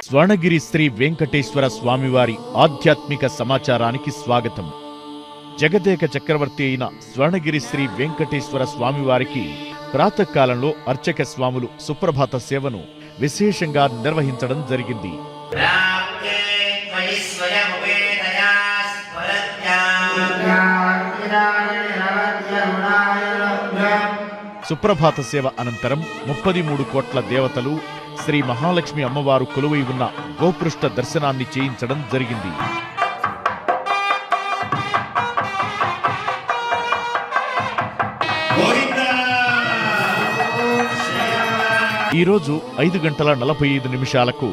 స్వర్ణగిరి శ్రీ వెంకటేశ్వర స్వామివారి ఆధ్యాత్మిక సమాచారానికి స్వాగతం. జగదేక చక్రవర్తి అయిన స్వర్ణగిరి శ్రీ వెంకటేశ్వర స్వామివారికి ప్రాతకాలంలో అర్చక స్వాములు సుప్రభాత సేవను విశేషంగా నిర్వహించడం జరిగింది. సుప్రభాత సేవ అనంతరం 33 కోట్ల దేవతలు శ్రీ మహాలక్ష్మి అమ్మవారు కొలువై ఉన్న గోపృష్ఠ దర్శనాన్ని చేయించడం జరిగింది. ఈరోజు 5:45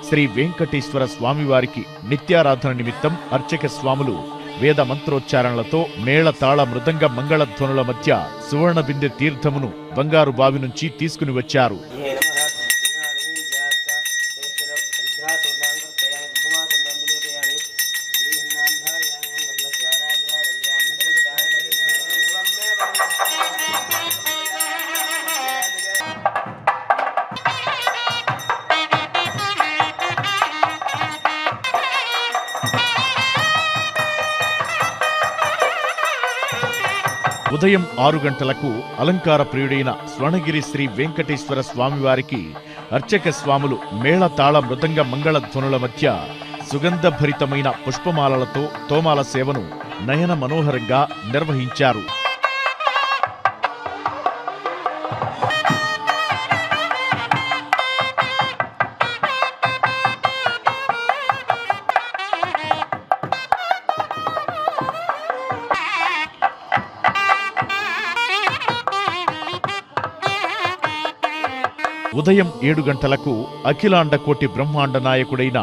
శ్రీ వెంకటేశ్వర స్వామివారికి నిత్యారాధన నిమిత్తం అర్చక స్వాములు వేద మంత్రోచ్చారణలతో మేళతాళ మృదంగ మంగళధ్వనుల మధ్య సువర్ణ బిందె తీర్థమును బంగారు బావి నుంచి తీసుకుని వచ్చారు. ఉదయం 6 గంటలకు అలంకార ప్రియుడైన స్వర్ణగిరి శ్రీ వెంకటేశ్వర స్వామివారికి అర్చక స్వాములు మేళతాళ మృదంగ మంగళధ్వనుల మధ్య సుగంధభరితమైన పుష్పమాలలతో తోమాల సేవను నయన మనోహరంగా నిర్వహించారు. ఉదయం 7 గంటలకు అఖిలాండ కోటి బ్రహ్మాండ నాయకుడైన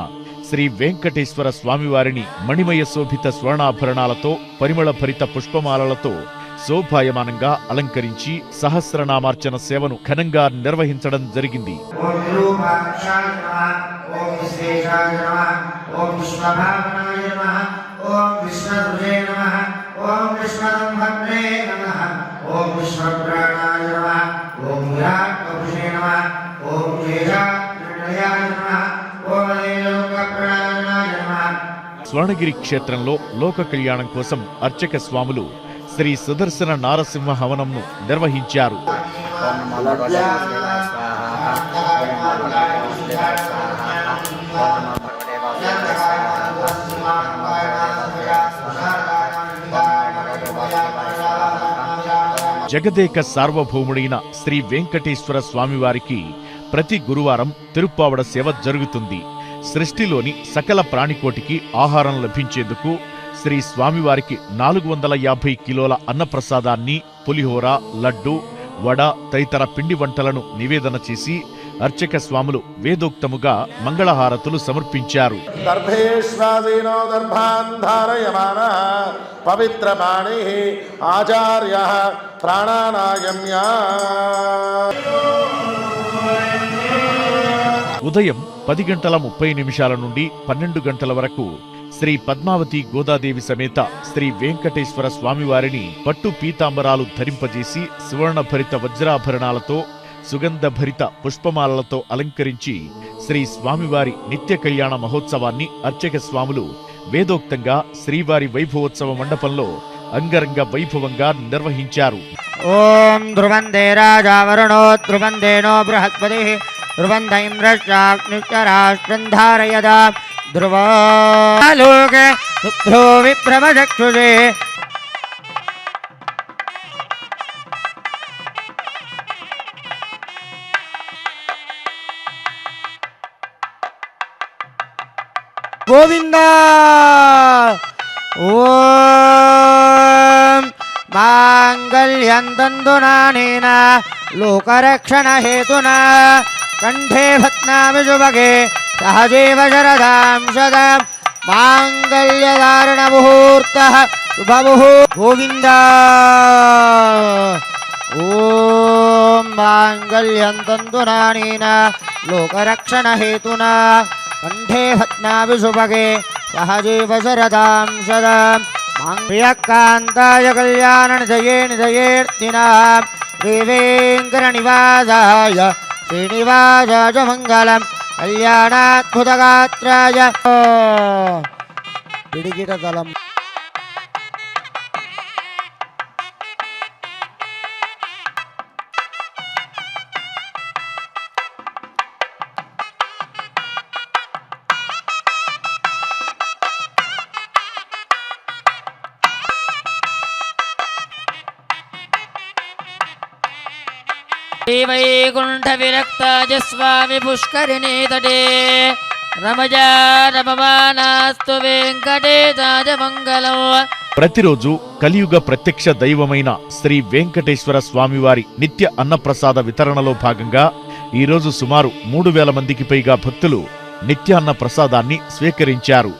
శ్రీ వెంకటేశ్వర స్వామివారిని మణిమయ శోభిత స్వర్ణాభరణాలతో పరిమళ భరిత పుష్పమాలలతో శోభాయమానంగా అలంకరించి సహస్రనామార్చన సేవను ఘనంగా నిర్వహించడం జరిగింది. స్వర్ణగిరి క్షేత్రంలో లోక కళ్యాణం కోసం అర్చక స్వాములు శ్రీ సుదర్శన నారసింహ హవనంను నిర్వహించారు. జగదేక సార్వభౌముడైన శ్రీ వెంకటేశ్వర స్వామివారికి ప్రతి గురువారం తిరుప్పావడ సేవ జరుగుతుంది. సృష్టిలోని సకల ప్రాణికోటికి ఆహారం లభించేందుకు శ్రీ స్వామివారికి 450 కిలోల అన్నప్రసాదాన్ని, పులిహోర, లడ్డు, వడ తదితర పిండి వంటలను నివేదన చేసి అర్చక స్వాములు వేదోక్తముగా మంగళహారతులు సమర్పించారు. ఉదయం 10:30 నుండి 12 గంటల వరకు శ్రీ పద్మావతి గోదాదేవి సమేత శ్రీ వెంకటేశ్వర స్వామివారిని పట్టు పీతాంబరాలు ధరింపజేసి సువర్ణభరిత వజ్రాభరణాలతో సుగంధభరిత పుష్పమాలలతో అలంకరించి శ్రీ స్వామివారి నిత్య కళ్యాణ మహోత్సవాన్ని అర్చక స్వాములు వేదోక్తంగా శ్రీవారి వైభవోత్సవ మండపంలో అంగరంగ వైభవంగా నిర్వహించారు. ఓం ధ్రువందే రాజా వరుణో ధ్రువందేనో బృహస్పతి ధ్రువంద ఇంద్రశ్చాగ్నిశ్చరాష్ట్రం ధారయదా ధ్రువలోకే శుభ్రో విభ్రమచక్షుషే. గోవిందా ఓం మాంగళ్యం తందునానేన లోకరక్షణ హేతునా కంఠే భత్నామి శుభగే సహజీవ శరదాం శతం మాంగళ్యధారణ ముహూర్తః శుభముహూర్త. గోవిందా ఓం మాంగళ్యం తందునానేన లోకరక్షణ హేతునా కంఠే భత్నామి శుభగే సహజీవ శరదాం శతం ప్రియకాంతాయ కళ్యాణ నిధయేర్తినాం శ్రీ వెంకట నివాసాయ శ్రీనివాసాయ మంగళం కళ్యాణాద్భుతగాత్రాయ పిడికిటదలం వైకుంఠ విరక్తాజ స్వామి పుష్కరిణీ తటే రమజా రమమానాస్తు వెంకటేశాయ మంగళం. ప్రతిరోజు కలియుగ ప్రత్యక్ష దైవమైన శ్రీ వెంకటేశ్వర స్వామివారి నిత్య అన్నప్రసాద వితరణలో భాగంగా ఈరోజు సుమారు 3,000 మందికి పైగా భక్తులు నిత్య అన్న ప్రసాదాన్ని స్వీకరించారు.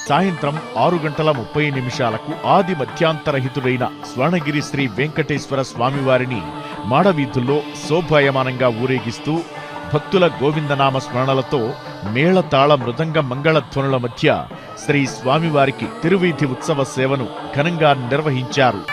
సాయంత్రం 6:30 ఆది మధ్యాంతరహితుడైన స్వర్ణగిరి శ్రీ వెంకటేశ్వర స్వామివారిని మాడవీధుల్లో శోభాయమానంగా ఊరేగిస్తూ భక్తుల గోవిందనామ స్మరణలతో మేళతాళ మృదంగ మంగళధ్వనుల మధ్య శ్రీ స్వామివారికి తిరువీధి ఉత్సవ సేవను ఘనంగా నిర్వహించారు.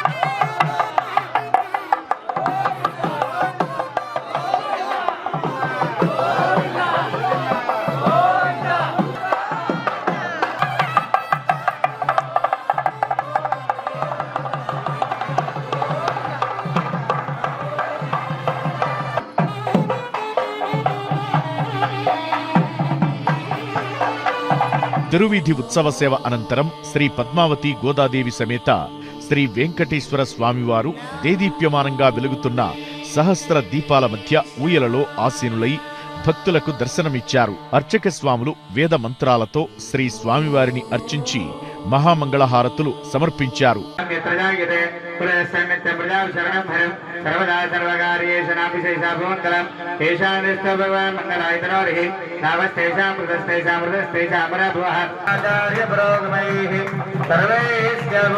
తిరువీధి ఉత్సవ సేవ అనంతరం శ్రీ పద్మావతి గోదాదేవి సమేత శ్రీ వెంకటేశ్వర స్వామివారు దేదీప్యమానంగా వెలుగుతున్న సహస్ర దీపాల మధ్య ఊయలలో ఆసీనులై భక్తులకు దర్శనమిచ్చారు. అర్చక స్వాములు వేద మంత్రాలతో శ్రీ స్వామివారిని అర్చించి మహామంగళహారతులు సమర్పించారు. సర్వేశ్వర